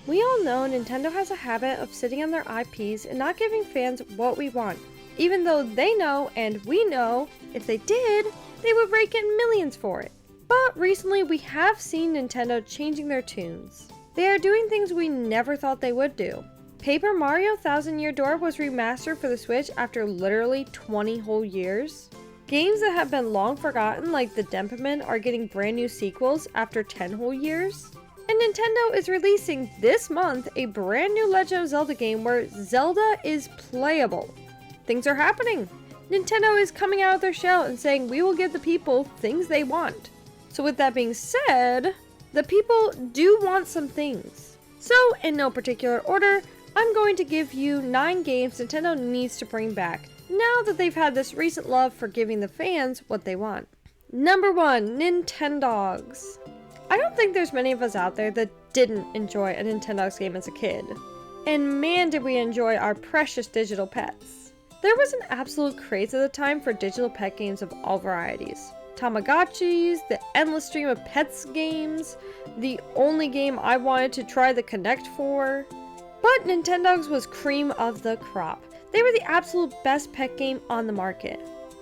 We all know Nintendo has a habit of sitting on their IPs and not giving fans what we want, even though they know and we know if they did, they would rake in millions for it. But recently we have seen Nintendo changing their tunes. They are doing things we never thought they would do. Paper Mario Thousand Year Door was remastered for the Switch after literally 20 whole years. Games that have been long forgotten like the Denpaman are getting brand new sequels after 10 whole years. And Nintendo is releasing this month a brand new Legend of Zelda game where Zelda is playable. Things are happening. Nintendo is coming out of their shell and saying we will give the people things they want. So with that being said, the people do want some things. So in no particular order, I'm going to give you 9 games Nintendo needs to bring back now that they've had this recent love for giving the fans what they want. Number 1, Nintendogs. I don't think there's many of us out there that didn't enjoy a Nintendogs game as a kid. And man did we enjoy our precious digital pets. There was an absolute craze at the time for digital pet games of all varieties. Tamagotchis, the endless stream of pets games, the only game I wanted to try the Kinect for. But Nintendogs was cream of the crop. They were the absolute best pet game on the market.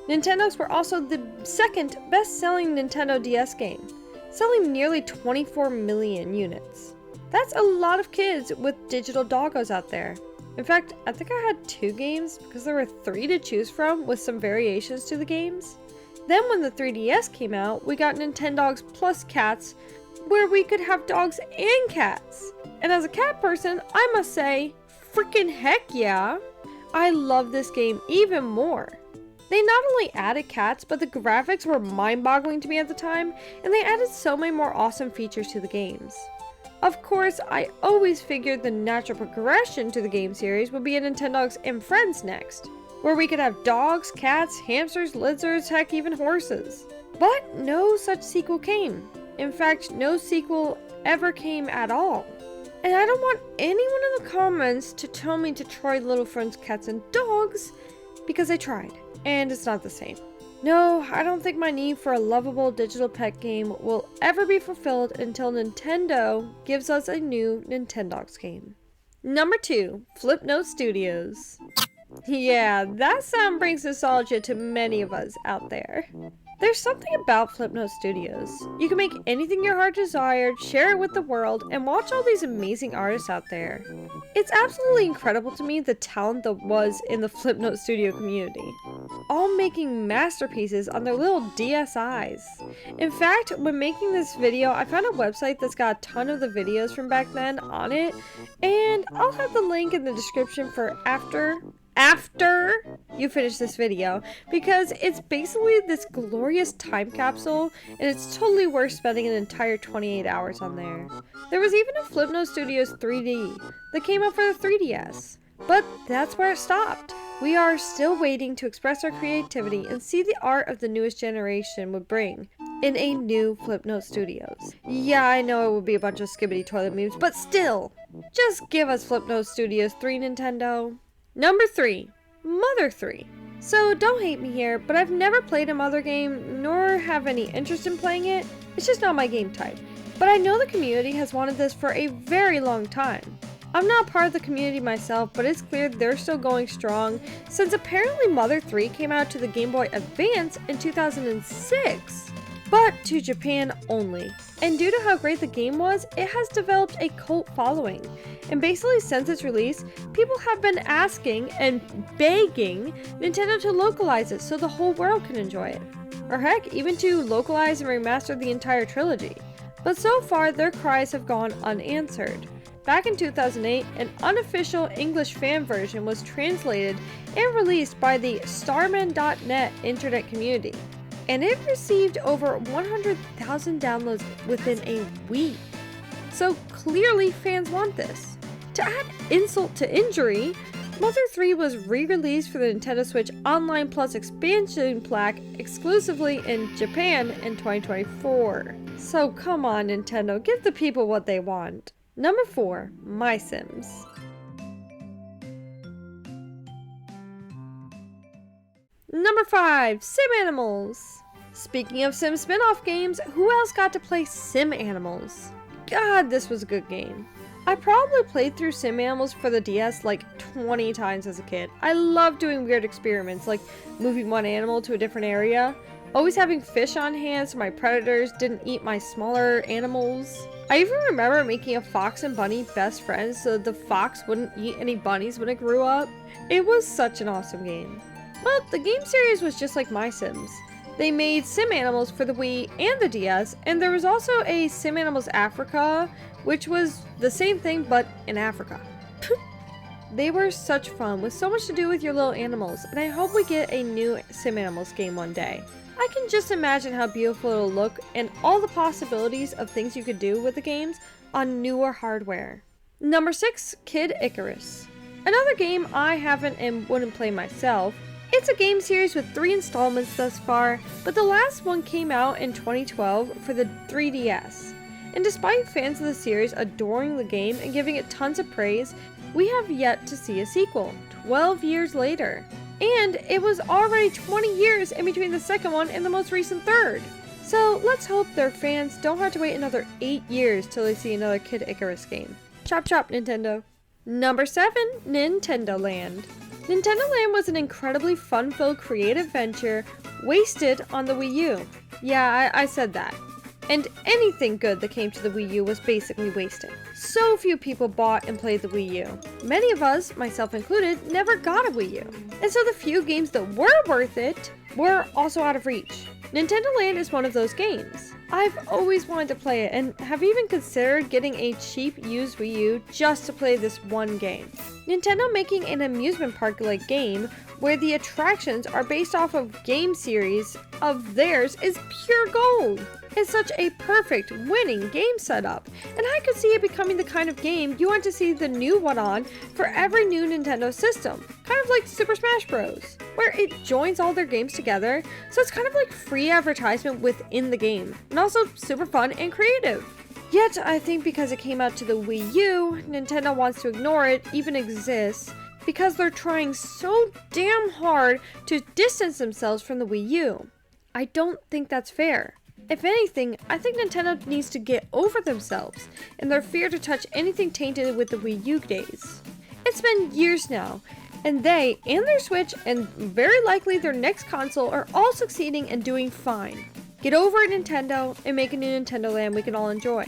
Nintendogs were also the second best-selling Nintendo DS game, selling nearly 24 million units. That's a lot of kids with digital doggos out there. In fact, I think I had 2 games because there were 3 to choose from with some variations to the games. Then when the 3DS came out, we got Nintendogs plus cats where we could have dogs and cats. And as a cat person, I must say, freaking heck yeah! I love this game even more. They not only added cats, but the graphics were mind-boggling to me at the time, and they added so many more awesome features to the games. Of course, I always figured the natural progression to the game series would be a Nintendogs and Friends next, where we could have dogs, cats, hamsters, lizards, heck, even horses. But no such sequel came. In fact, no sequel ever came at all. And I don't want anyone in the comments to tell me to try Little Friends Cats and Dogs, because I tried, and it's not the same. No, I don't think my need for a lovable digital pet game will ever be fulfilled until Nintendo gives us a new Nintendogs game. Number 2, Flipnote Studios. Yeah, that sound brings nostalgia to many of us out there. There's something about Flipnote Studios. You can make anything your heart desired, share it with the world, and watch all these amazing artists out there. It's absolutely incredible to me the talent that was in the Flipnote Studio community. All making masterpieces on their little DSIs. In fact, when making this video, I found a website that's got a ton of the videos from back then on it, and I'll have the link in the description for after you finish this video, because it's basically this glorious time capsule and it's totally worth spending an entire 28 hours on there. There was even a Flipnote Studios 3D that came out for the 3DS, but that's where it stopped. We are still waiting to express our creativity and see the art of the newest generation would bring in a new Flipnote Studios. Yeah, I know it would be a bunch of skibbity toilet memes, but still, just give us Flipnote Studios 3, Nintendo. Number 3, Mother 3. So don't hate me here, but I've never played a Mother game, nor have any interest in playing it. It's just not my game type. But I know the community has wanted this for a very long time. I'm not part of the community myself, but it's clear they're still going strong, since apparently Mother 3 came out to the Game Boy Advance in 2006. But to Japan only. And due to how great the game was, it has developed a cult following. And basically since its release, people have been asking and begging Nintendo to localize it so the whole world can enjoy it. Or heck, even to localize and remaster the entire trilogy. But so far, their cries have gone unanswered. Back in 2008, an unofficial English fan version was translated and released by the Starman.net internet community. And it received over 100,000 downloads within a week. So clearly fans want this. To add insult to injury, Mother 3 was re-released for the Nintendo Switch Online Plus expansion pack exclusively in Japan in 2024. So come on Nintendo, give the people what they want. Number 4, My Sims. Number 5, SimAnimals. Speaking of Sim spin-off games, who else got to play SimAnimals? God, this was a good game. I probably played through SimAnimals for the DS like 20 times as a kid. I love doing weird experiments like moving one animal to a different area, always having fish on hand so my predators didn't eat my smaller animals. I even remember making a fox and bunny best friends so the fox wouldn't eat any bunnies when it grew up. It was such an awesome game. But the game series was just like My Sims. They made SimAnimals for the Wii and the DS, and there was also a SimAnimals Africa, which was the same thing but in Africa. They were such fun, with so much to do with your little animals, and I hope we get a new SimAnimals game one day. I can just imagine how beautiful it'll look and all the possibilities of things you could do with the games on newer hardware. Number 6, Kid Icarus. Another game I haven't and wouldn't play myself. It's a game series with 3 installments thus far, but the last one came out in 2012 for the 3DS. And despite fans of the series adoring the game and giving it tons of praise, we have yet to see a sequel, 12 years later. And it was already 20 years in between the second one and the most recent third. So let's hope their fans don't have to wait another 8 years till they see another Kid Icarus game. Chop chop, Nintendo. Number 7, Nintendo Land. Nintendo Land was an incredibly fun-filled creative venture wasted on the Wii U. Yeah, I said that. And anything good that came to the Wii U was basically wasted. So few people bought and played the Wii U. Many of us, myself included, never got a Wii U. And so the few games that were worth it were also out of reach. Nintendo Land is one of those games. I've always wanted to play it and have even considered getting a cheap used Wii U just to play this one game. Nintendo making an amusement park-like game where the attractions are based off of game series of theirs is pure gold. It's such a perfect winning game setup, and I could see it becoming the kind of game you want to see the new one on for every new Nintendo system, kind of like Super Smash Bros., where it joins all their games together, so it's kind of like free advertisement within the game, and also super fun and creative. Yet, I think because it came out to the Wii U, Nintendo wants to ignore it even exists, because they're trying so damn hard to distance themselves from the Wii U. I don't think that's fair. If anything, I think Nintendo needs to get over themselves and their fear to touch anything tainted with the Wii U days. It's been years now, and they and their Switch and very likely their next console are all succeeding and doing fine. Get over it, Nintendo, and make a new Nintendo Land we can all enjoy.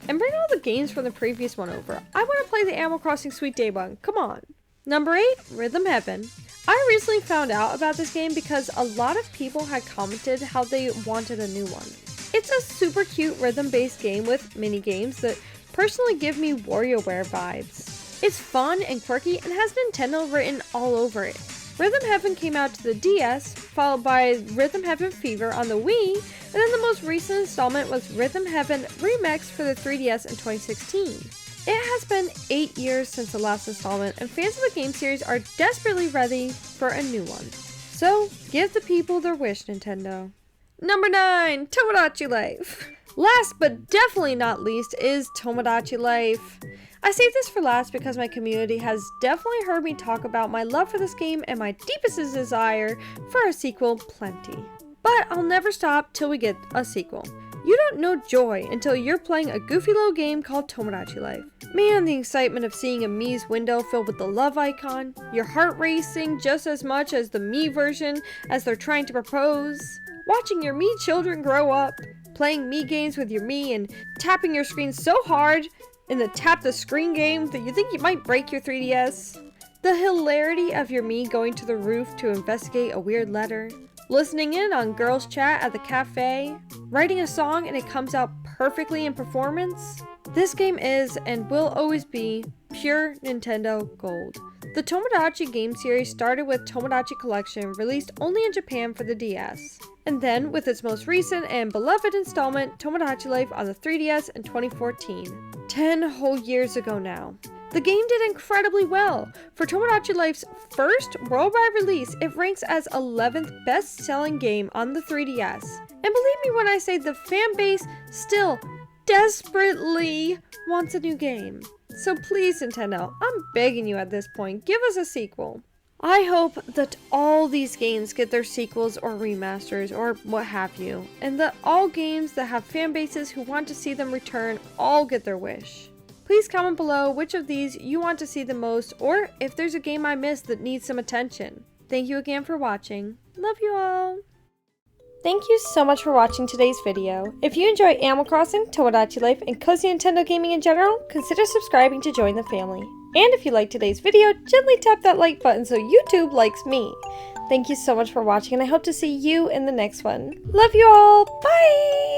And bring all the games from the previous one over. I want to play the Animal Crossing Sweet Day one, come on. Number 8, Rhythm Heaven. I recently found out about this game because a lot of people had commented how they wanted a new one. It's a super cute rhythm-based game with mini-games that personally give me WarioWare vibes. It's fun and quirky and has Nintendo written all over it. Rhythm Heaven came out to the DS, followed by Rhythm Heaven Fever on the Wii, and then the most recent installment was Rhythm Heaven Remix for the 3DS in 2016. It has been 8 years since the last installment, and fans of the game series are desperately ready for a new one. So, give the people their wish, Nintendo. Number 9, Tomodachi Life. Last but definitely not least is Tomodachi Life. I saved this for last because my community has definitely heard me talk about my love for this game and my deepest desire for a sequel plenty. But I'll never stop till we get a sequel. You don't know joy until you're playing a goofy little game called Tomodachi Life. Man, the excitement of seeing a Mii's window filled with the love icon, your heart racing just as much as the Mii version as they're trying to propose, watching your Mii children grow up, playing Mii games with your Mii and tapping your screen so hard in the tap the screen game that you think you might break your 3DS, the hilarity of your Mii going to the roof to investigate a weird letter, listening in on girls chat at the cafe, writing a song and it comes out perfectly in performance. This game is and will always be pure Nintendo gold. The Tomodachi game series started with Tomodachi Collection, released only in Japan for the DS, and then with its most recent and beloved installment, Tomodachi Life on the 3DS in 2014. 10 whole years ago now. The game did incredibly well. For Tomodachi Life's first worldwide release, it ranks as 11th best-selling game on the 3DS. And believe me when I say the fan base still desperately wants a new game. So please, Nintendo, I'm begging you at this point, give us a sequel. I hope that all these games get their sequels or remasters or what have you, and that all games that have fan bases who want to see them return all get their wish. Please comment below which of these you want to see the most, or if there's a game I missed that needs some attention. Thank you again for watching. Love you all! Thank you so much for watching today's video. If you enjoy Animal Crossing, Tomodachi Life, and cozy Nintendo gaming in general, consider subscribing to join the family. And if you liked today's video, gently tap that like button so YouTube likes me. Thank you so much for watching, and I hope to see you in the next one. Love you all! Bye!